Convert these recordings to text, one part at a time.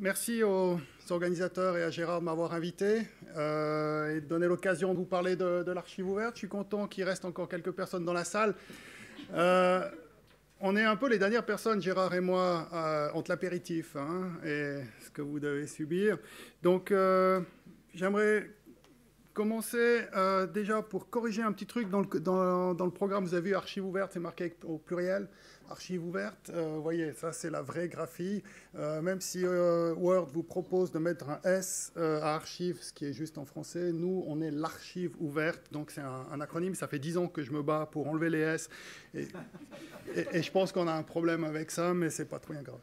merci aux organisateurs et à Gérard de m'avoir invité et de donner l'occasion de vous parler de l'archive ouverte. Je suis content qu'il reste encore quelques personnes dans la salle. On est un peu les dernières personnes, Gérard et moi, entre l'apéritif et ce que vous devez subir. Donc, j'aimerais commencer déjà pour corriger un petit truc dans le programme. Vous avez vu archive ouverte, c'est marqué au pluriel. Archive ouverte, vous voyez, ça c'est la vraie graphie. Même si Word vous propose de mettre un S à archive, ce qui est juste en français, nous on est l'archive ouverte, donc c'est un acronyme. Ça fait 10 ans que je me bats pour enlever les S, et je pense qu'on a un problème avec ça, mais c'est pas trop bien grave.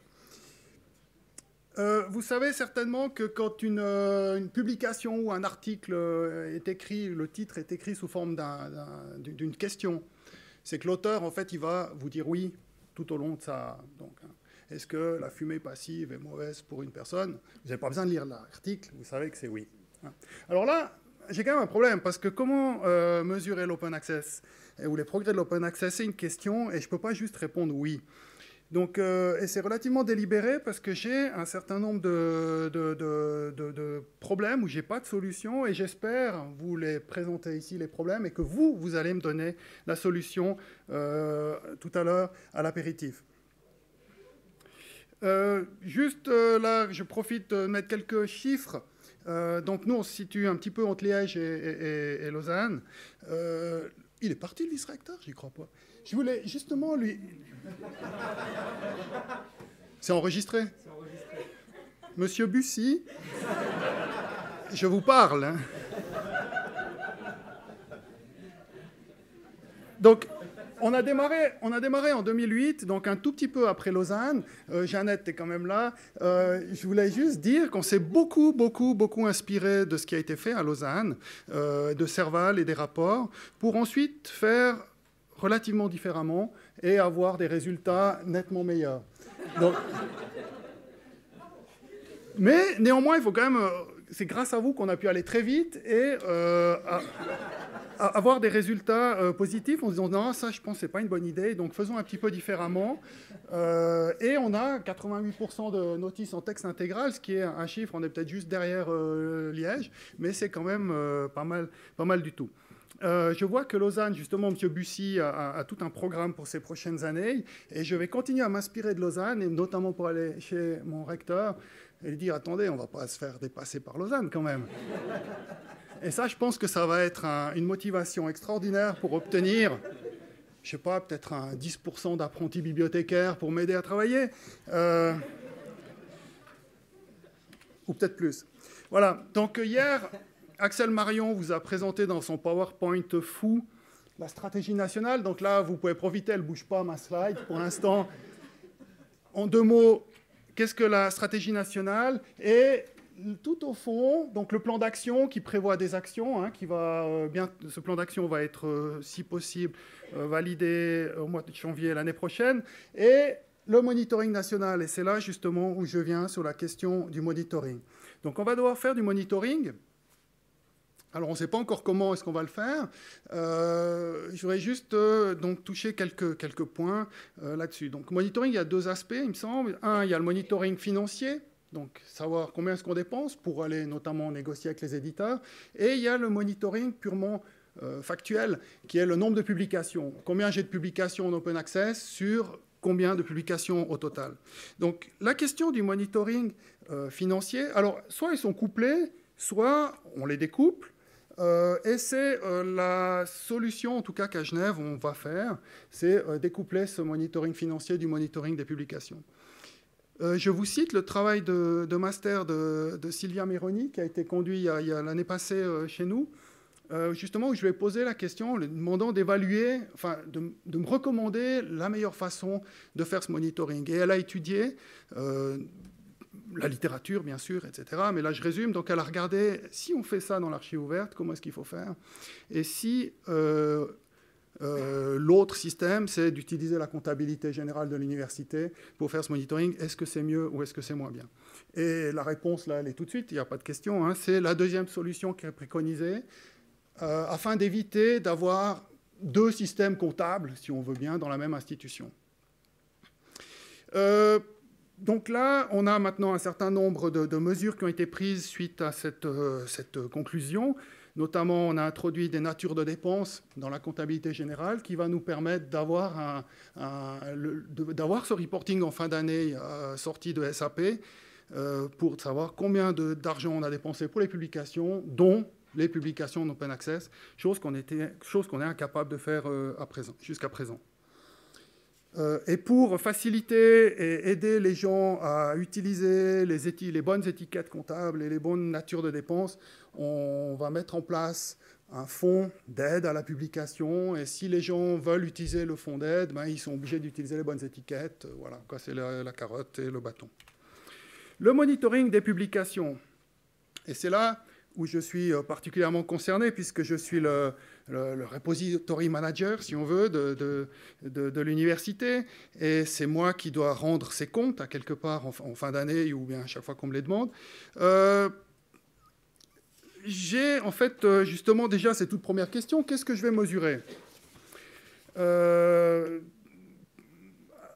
Vous savez certainement que quand une publication ou un article est écrit, le titre est écrit sous forme d'une question, c'est que l'auteur, en fait, il va vous dire oui tout au long de ça. Donc, est-ce que la fumée passive est mauvaise pour une personne? Vous n'avez pas besoin de lire l'article, vous savez que c'est oui. Alors là, j'ai quand même un problème, parce que comment mesurer l'open access ou les progrès de l'open access, c'est une question, et je ne peux pas juste répondre oui. Donc, et c'est relativement délibéré parce que j'ai un certain nombre de problèmes où je n'ai pas de solution, et j'espère vous les présenter ici, les problèmes, et que vous allez me donner la solution tout à l'heure à l'apéritif. Juste là, je profite de mettre quelques chiffres. Donc nous, on se situe un petit peu entre Liège et Lausanne. Il est parti, le vice-recteur? J'y crois pas. Je voulais justement lui... C'est enregistré? C'est enregistré. Monsieur Bussy, je vous parle. Hein. Donc, on a démarré en 2008, donc un tout petit peu après Lausanne. Jeannette est quand même là. Je voulais juste dire qu'on s'est beaucoup inspiré de ce qui a été fait à Lausanne, de Serval et des rapports, pour ensuite faire relativement différemment et avoir des résultats nettement meilleurs. Donc, mais néanmoins, il faut quand même... c'est grâce à vous qu'on a pu aller très vite et avoir des résultats positifs en se disant non, ça je pense c'est pas une bonne idée, donc faisons un petit peu différemment. Et on a 88% de notices en texte intégral, ce qui est un chiffre, on est peut-être juste derrière Liège, mais c'est quand même pas mal du tout. Je vois que Lausanne, justement, M. Bussy a tout un programme pour ces prochaines années, et je vais continuer à m'inspirer de Lausanne, et notamment pour aller chez mon recteur et lui dire, attendez, on ne va pas se faire dépasser par Lausanne quand même. Et ça, je pense que ça va être une motivation extraordinaire pour obtenir, je ne sais pas, peut-être un 10% d'apprentis bibliothécaires pour m'aider à travailler, ou peut-être plus. Voilà, donc hier... Axel Marion vous a présenté dans son PowerPoint fou la stratégie nationale. Donc là, vous pouvez profiter, elle ne bouge pas, ma slide, pour l'instant. En 2 mots, qu'est-ce que la stratégie nationale? Et tout au fond, donc le plan d'action qui prévoit des actions, ce plan d'action va être, si possible, validé au mois de janvier l'année prochaine. Et le monitoring national, et c'est là justement où je viens sur la question du monitoring. Donc on va devoir faire du monitoring. Alors, on ne sait pas encore comment est-ce qu'on va le faire. Je voudrais juste donc, toucher quelques points là-dessus. Donc, monitoring, il y a 2 aspects, il me semble. Un, il y a le monitoring financier, donc savoir combien est-ce qu'on dépense pour aller notamment négocier avec les éditeurs. Et il y a le monitoring purement factuel, qui est le nombre de publications. Combien j'ai de publications en open access sur combien de publications au total. Donc, la question du monitoring financier, alors, soit ils sont couplés, soit on les découple. Et c'est la solution, en tout cas qu'à Genève, on va faire, c'est découpler ce monitoring financier du monitoring des publications. Je vous cite le travail de master de Sylvia Meroni, qui a été conduit il y a l'année passée chez nous, justement où je lui ai posé la question, en lui demandant d'évaluer, enfin de me recommander la meilleure façon de faire ce monitoring. Et elle a étudié... la littérature, bien sûr, etc. Mais là, je résume. Donc, elle a regardé, si on fait ça dans l'archive ouverte, comment est-ce qu'il faut faire? Et si l'autre système, c'est d'utiliser la comptabilité générale de l'université pour faire ce monitoring, est-ce que c'est mieux ou est-ce que c'est moins bien? Et la réponse, là, elle est tout de suite, il n'y a pas de question. Hein, c'est la deuxième solution qui est préconisée, afin d'éviter d'avoir 2 systèmes comptables, si on veut bien, dans la même institution. Donc là, on a maintenant un certain nombre de mesures qui ont été prises suite à cette conclusion. Notamment, on a introduit des natures de dépenses dans la comptabilité générale qui va nous permettre d'avoir ce reporting en fin d'année sorti de SAP pour savoir combien d'argent on a dépensé pour les publications, dont les publications en open access, chose qu'on est incapable de faire jusqu'à présent. Et pour faciliter et aider les gens à utiliser les bonnes étiquettes comptables et les bonnes natures de dépenses, on va mettre en place un fonds d'aide à la publication. Et si les gens veulent utiliser le fonds d'aide, ben, ils sont obligés d'utiliser les bonnes étiquettes. Voilà, c'est la carotte et le bâton. Le monitoring des publications. Et c'est là où je suis particulièrement concerné, puisque je suis le repository manager, si on veut, de l'université. Et c'est moi qui dois rendre ces comptes, à quelque part, en fin d'année, ou bien à chaque fois qu'on me les demande. J'ai, en fait, justement, déjà, ces toutes premières questions. Qu'est-ce que je vais mesurer ?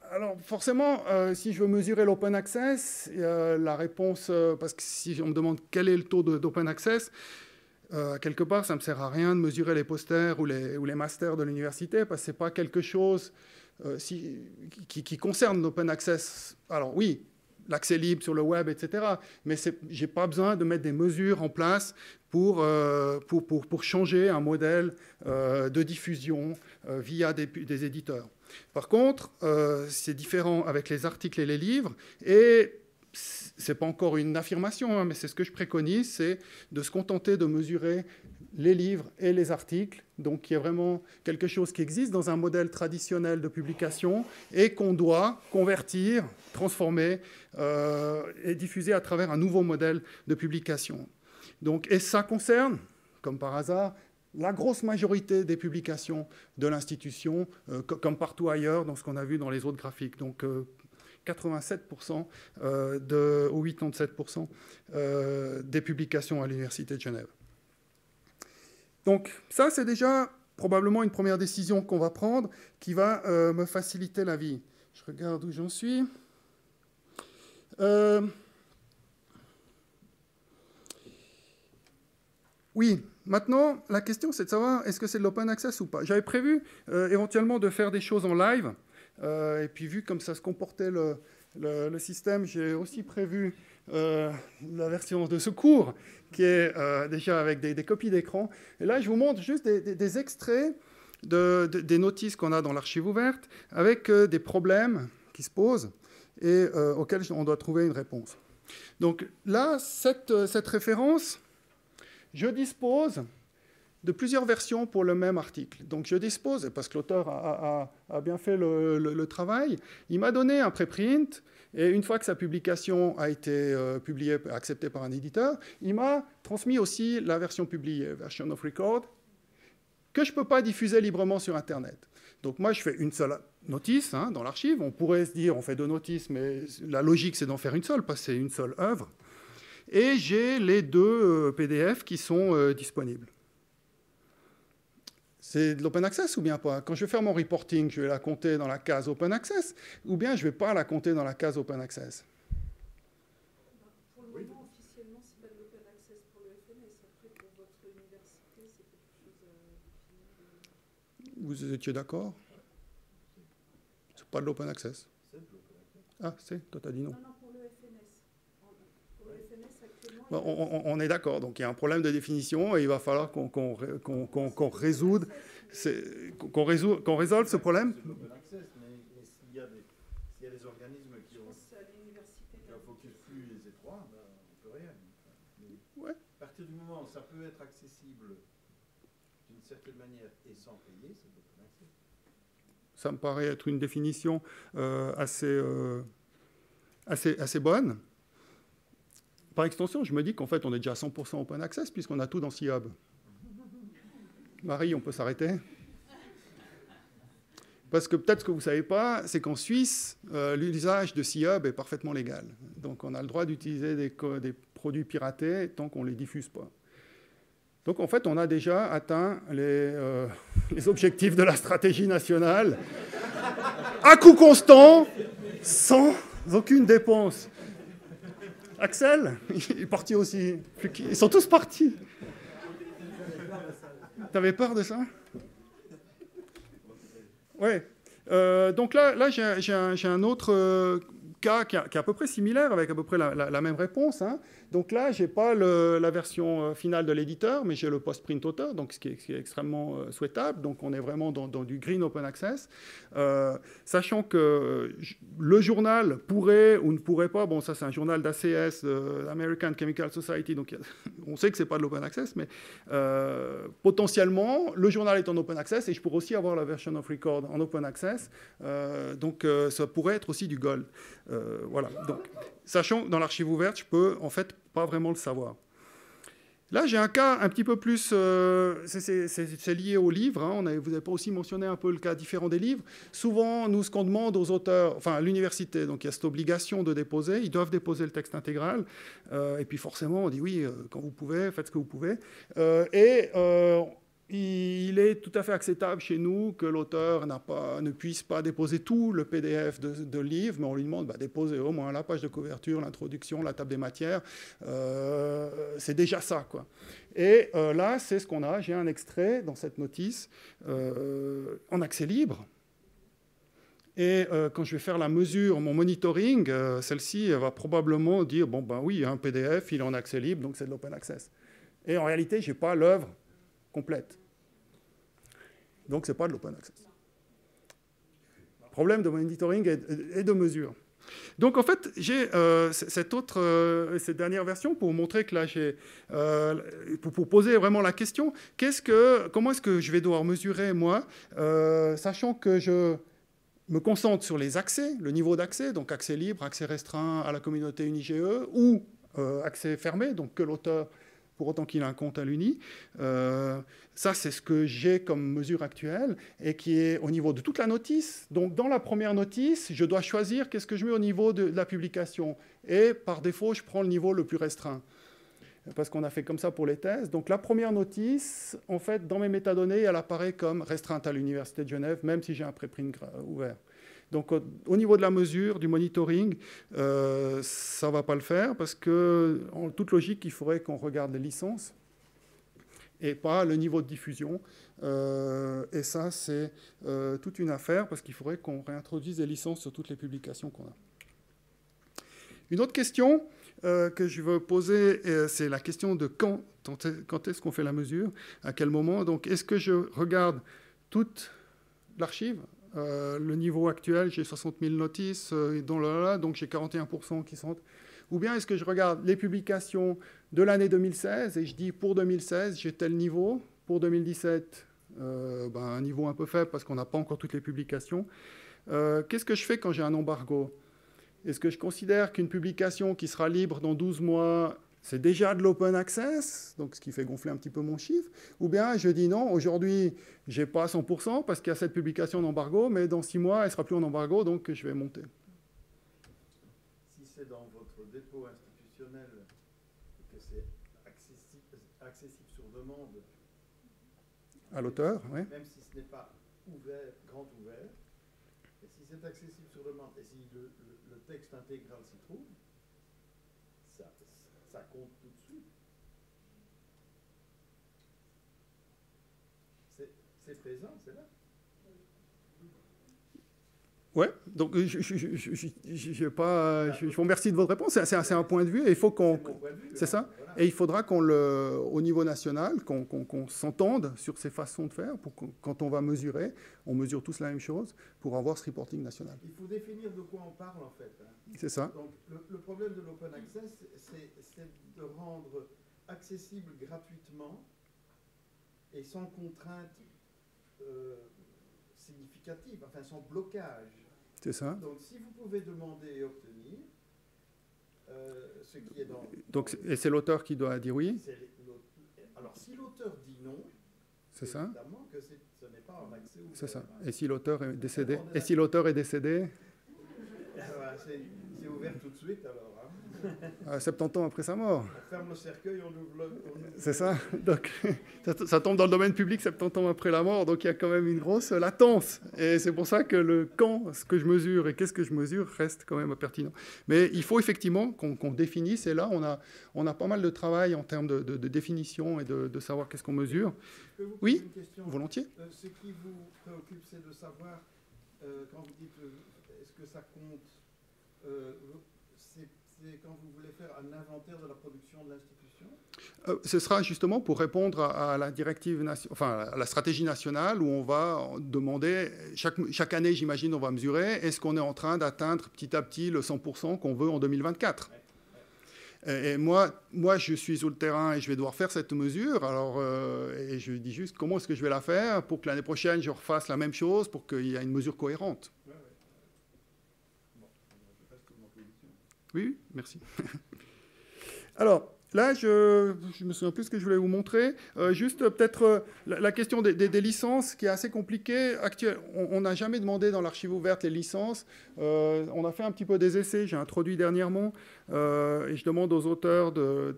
Alors, forcément, si je veux mesurer l'open access, la réponse, parce que si on me demande quel est le taux d'open access, quelque part, ça ne me sert à rien de mesurer les posters ou les masters de l'université, parce que ce n'est pas quelque chose qui concerne l'open access. Alors oui, l'accès libre sur le web, etc. Mais je n'ai pas besoin de mettre des mesures en place pour changer un modèle de diffusion via des éditeurs. Par contre, c'est différent avec les articles et les livres, et ce n'est pas encore une affirmation, hein, mais c'est ce que je préconise, c'est de se contenter de mesurer les livres et les articles, donc il y a vraiment quelque chose qui existe dans un modèle traditionnel de publication et qu'on doit convertir, transformer et diffuser à travers un nouveau modèle de publication. Donc, et ça concerne, comme par hasard, la grosse majorité des publications de l'institution, comme partout ailleurs, dans ce qu'on a vu dans les autres graphiques. Donc, 87% ou 87% des publications à l'Université de Genève. Donc, ça, c'est déjà probablement une première décision qu'on va prendre qui va me faciliter la vie. Je regarde où j'en suis. Oui, maintenant, la question, c'est de savoir est-ce que c'est de l'open access ou pas. J'avais prévu éventuellement de faire des choses en live, et puis vu comme ça se comportait le système, j'ai aussi prévu la version de secours, qui est déjà avec des copies d'écran. Et là, je vous montre juste des extraits des notices qu'on a dans l'archive ouverte, avec des problèmes qui se posent et auxquels on doit trouver une réponse. Donc là, cette référence, je dispose de plusieurs versions pour le même article. Donc je dispose, parce que l'auteur a bien fait le travail, il m'a donné un préprint, et une fois que sa publication a été publiée, acceptée par un éditeur, il m'a transmis aussi la version publiée, version of record, que je ne peux pas diffuser librement sur Internet. Donc moi, je fais une seule notice hein, dans l'archive. On pourrait se dire, on fait 2 notices, mais la logique, c'est d'en faire une seule, parce que c'est une seule œuvre. Et j'ai les 2 PDF qui sont disponibles. C'est de l'open access ou bien pas? Quand je vais faire mon reporting, je vais la compter dans la case open access ou bien je ne vais pas la compter dans la case open access? Pour le moment, officiellement, ce n'est pas de l'open access pour le FNS. Après, pour votre université, c'est quelque chose à définir. Vous étiez d'accord? C'est pas de l'open access. Ah, c'est? Toi, tu as dit non. Non, pour le FNS. Pour le FNS, actuellement... Bon, on est d'accord. Donc, il y a un problème de définition et il va falloir qu'on résolve ce problème. L'open access, mais s'il y a des organismes qui ont un focus plus étroit, ben, on ne peut rien. Ouais. À partir du moment où ça peut être accessible d'une certaine manière et sans payer, c'est l'open access. Ça me paraît être une définition assez bonne. Par extension, je me dis qu'en fait, on est déjà à 100% open access puisqu'on a tout dans SeaHub. Marie, on peut s'arrêter? Parce que peut-être ce que vous ne savez pas, c'est qu'en Suisse, l'usage de SeaHub est parfaitement légal. Donc, on a le droit d'utiliser des produits piratés tant qu'on ne les diffuse pas. Donc, en fait, on a déjà atteint les objectifs de la stratégie nationale à coût constant, sans aucune dépense. Axel, il est parti aussi. Ils sont tous partis. T'avais peur de ça? Ouais. Donc là j'ai un autre cas qui est à peu près similaire, avec à peu près la même réponse. Hein. Donc là, je n'ai pas la version finale de l'éditeur, mais j'ai le post-print auteur, donc ce qui est extrêmement souhaitable. Donc on est vraiment dans du green open access. Sachant que le journal pourrait ou ne pourrait pas, bon ça c'est un journal d'ACS, American Chemical Society, donc on sait que ce n'est pas de l'open access, mais potentiellement, le journal est en open access et je pourrais aussi avoir la version of record en open access. Donc ça pourrait être aussi du gold. Voilà. Donc, sachant que dans l'archive ouverte, je peux en fait pas vraiment le savoir. Là, j'ai un cas un petit peu plus... c'est lié au livre. Hein. Vous n'avez pas aussi mentionné un peu le cas différent des livres. Souvent, nous, ce qu'on demande aux auteurs, enfin à l'université, donc il y a cette obligation de déposer. Ils doivent déposer le texte intégral. Et puis forcément, on dit oui, quand vous pouvez, faites ce que vous pouvez. Il est tout à fait acceptable chez nous que l'auteur ne puisse pas déposer tout le PDF de livre, mais on lui demande de déposer au moins la page de couverture, l'introduction, la table des matières. C'est déjà ça, quoi. Et là, c'est ce qu'on a. J'ai un extrait dans cette notice en accès libre. Et quand je vais faire la mesure, mon monitoring, celle-ci va probablement dire, bon, ben oui, un PDF, il est en accès libre, donc c'est de l'open access. Et en réalité, je n'ai pas l'œuvre complète. Donc, ce n'est pas de l'open access. Problème de monitoring et de mesure. Donc, en fait, j'ai cette dernière version pour vous montrer que là, pour poser vraiment la question, comment est-ce que je vais devoir mesurer, moi, sachant que je me concentre sur les accès, le niveau d'accès, donc accès libre, accès restreint à la communauté UniGE, ou accès fermé, donc que l'auteur, pour autant qu'il ait un compte à l'Uni. Ça, c'est ce que j'ai comme mesure actuelle et qui est au niveau de toute la notice. Donc, dans la première notice, je dois choisir qu'est-ce que je mets au niveau de la publication. Et par défaut, je prends le niveau le plus restreint. Parce qu'on a fait comme ça pour les thèses. Donc, la première notice, en fait, dans mes métadonnées, elle apparaît comme restreinte à l'Université de Genève, même si j'ai un préprint ouvert. Donc, au niveau de la mesure, du monitoring, ça ne va pas le faire parce que, en toute logique, il faudrait qu'on regarde les licences et pas le niveau de diffusion. Et ça, c'est toute une affaire parce qu'il faudrait qu'on réintroduise des licences sur toutes les publications qu'on a. Une autre question que je veux poser, c'est la question de quand est-ce qu'on fait la mesure, à quel moment. Donc, est-ce que je regarde toute l'archive ? Le niveau actuel, j'ai 60 000 notices, donc j'ai 41% qui sont... Ou bien est-ce que je regarde les publications de l'année 2016 et je dis pour 2016, j'ai tel niveau, pour 2017, un niveau un peu faible parce qu'on n'a pas encore toutes les publications. Qu'est-ce que je fais quand j'ai un embargo ? Est-ce que je considère qu'une publication qui sera libre dans 12 mois, c'est déjà de l'open access, donc ce qui fait gonfler un petit peu mon chiffre, ou bien je dis non, aujourd'hui, je n'ai pas 100% parce qu'il y a cette publication d'embargo, mais dans 6 mois, elle ne sera plus en embargo, donc je vais monter. Si c'est dans votre dépôt institutionnel et que c'est accessible sur demande, à l'auteur, oui. Même si ce n'est pas ouvert, grand ouvert, et si c'est accessible sur demande, et si le texte intégral s'y trouve, ça compte tout de suite. C'est présent, c'est là. Ouais, donc je vous remercie de votre réponse. C'est un point de vue et il faut qu'on... C'est ça. Voilà. Et il faudra au niveau national, qu'on s'entende sur ces façons de faire pour quand on va mesurer, on mesure tous la même chose pour avoir ce reporting national. Il faut définir de quoi on parle en fait. Hein. C'est ça. Donc le problème de l'open access, c'est de rendre accessible gratuitement et sans contrainte significative, enfin sans blocage. C'est ça. Donc, si vous pouvez demander et obtenir, ce qui est dans... Donc, et c'est l'auteur qui doit dire oui. Alors, si l'auteur dit non, c'est ça. Évidemment que ce n'est pas en accès ouvert. C'est ça. Et si l'auteur est décédé ? Et si l'auteur est décédé ? C'est ouvert tout de suite, alors. Hein. 70 ans après sa mort. On ferme le cercueil, on ouvre le... C'est ça. Donc, ça tombe dans le domaine public 70 ans après la mort, donc il y a quand même une grosse latence. Et c'est pour ça que le quand, ce que je mesure et qu'est-ce que je mesure, reste quand même pertinent. Mais il faut effectivement qu'on définisse, et là, on a pas mal de travail en termes de définition et de savoir qu'est-ce qu'on mesure. Je peux vous poser Oui, une question? volontiers. Ce qui vous préoccupe, c'est de savoir, quand vous dites est-ce que ça compte, c'est quand vous voulez faire un inventaire de la production de l'institution? Ce sera justement pour répondre à la directive, à la stratégie nationale, où on va demander, chaque année, j'imagine, on va mesurer, est-ce qu'on est en train d'atteindre petit à petit le 100% qu'on veut en 2024 ? Et moi, je suis sur le terrain et je vais devoir faire cette mesure. Alors, et je dis juste comment est-ce que je vais la faire pour que l'année prochaine, je refasse la même chose, pour qu'il y ait une mesure cohérente. Oui, merci. Alors, là, je me souviens plus ce que je voulais vous montrer. Juste peut-être la question des licences, qui est assez compliquée. On n'a jamais demandé dans l'archive ouverte les licences. On a fait un petit peu des essais, j'ai introduit dernièrement, et je demande aux auteurs de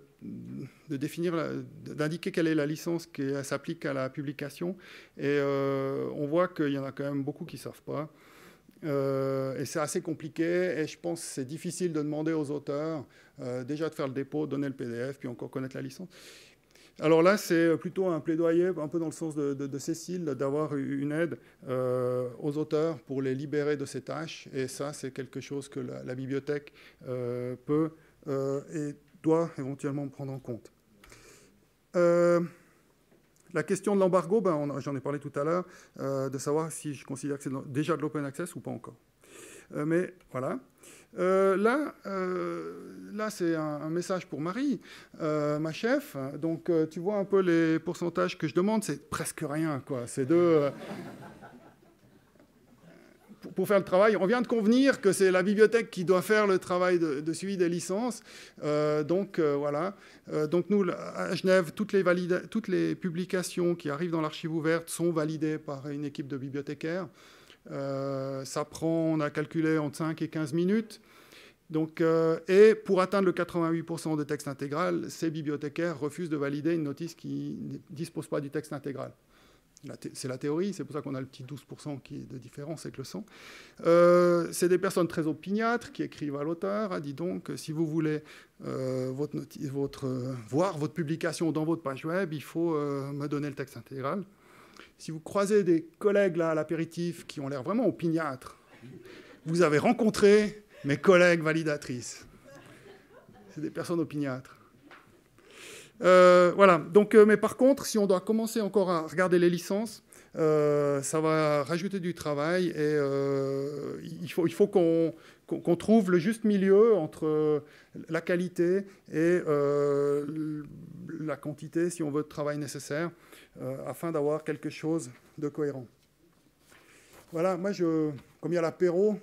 définir, d'indiquer quelle est la licence qui s'applique à la publication. Et on voit qu'il y en a quand même beaucoup qui ne savent pas. Et c'est assez compliqué, et je pense que c'est difficile de demander aux auteurs déjà de faire le dépôt, donner le PDF, puis encore connaître la licence. Alors là, c'est plutôt un plaidoyer, un peu dans le sens de Cécile, d'avoir une aide aux auteurs pour les libérer de ces tâches, et ça, c'est quelque chose que la bibliothèque peut et doit éventuellement prendre en compte. La question de l'embargo, j'en ai parlé tout à l'heure, de savoir si je considère que c'est déjà de l'open access ou pas encore. Mais voilà. Là, c'est un message pour Marie, ma chef. Donc, tu vois un peu les pourcentages que je demande, c'est presque rien, quoi. C'est pour faire le travail. On vient de convenir que c'est la bibliothèque qui doit faire le travail de suivi des licences. Donc, voilà. Donc, nous, à Genève, toutes les publications qui arrivent dans l'archive ouverte sont validées par une équipe de bibliothécaires. Ça prend, on a calculé, entre 5 et 15 minutes. Donc, et pour atteindre le 88% de texte intégral, ces bibliothécaires refusent de valider une notice qui ne dispose pas du texte intégral. C'est la théorie, c'est pour ça qu'on a le petit 12% qui est de différence avec le 100. C'est des personnes très opiniâtres qui écrivent à l'auteur, dis donc, si vous voulez voir votre publication dans votre page web, il faut me donner le texte intégral. Si vous croisez des collègues là à l'apéritif qui ont l'air vraiment opiniâtres, vous avez rencontré mes collègues validatrices. C'est des personnes opiniâtres. Voilà. Donc, mais par contre, si on doit commencer encore à regarder les licences, ça va rajouter du travail, et il faut qu'on trouve le juste milieu entre la qualité et la quantité, si on veut, de travail nécessaire, afin d'avoir quelque chose de cohérent. Voilà, moi, comme il y a l'apéro...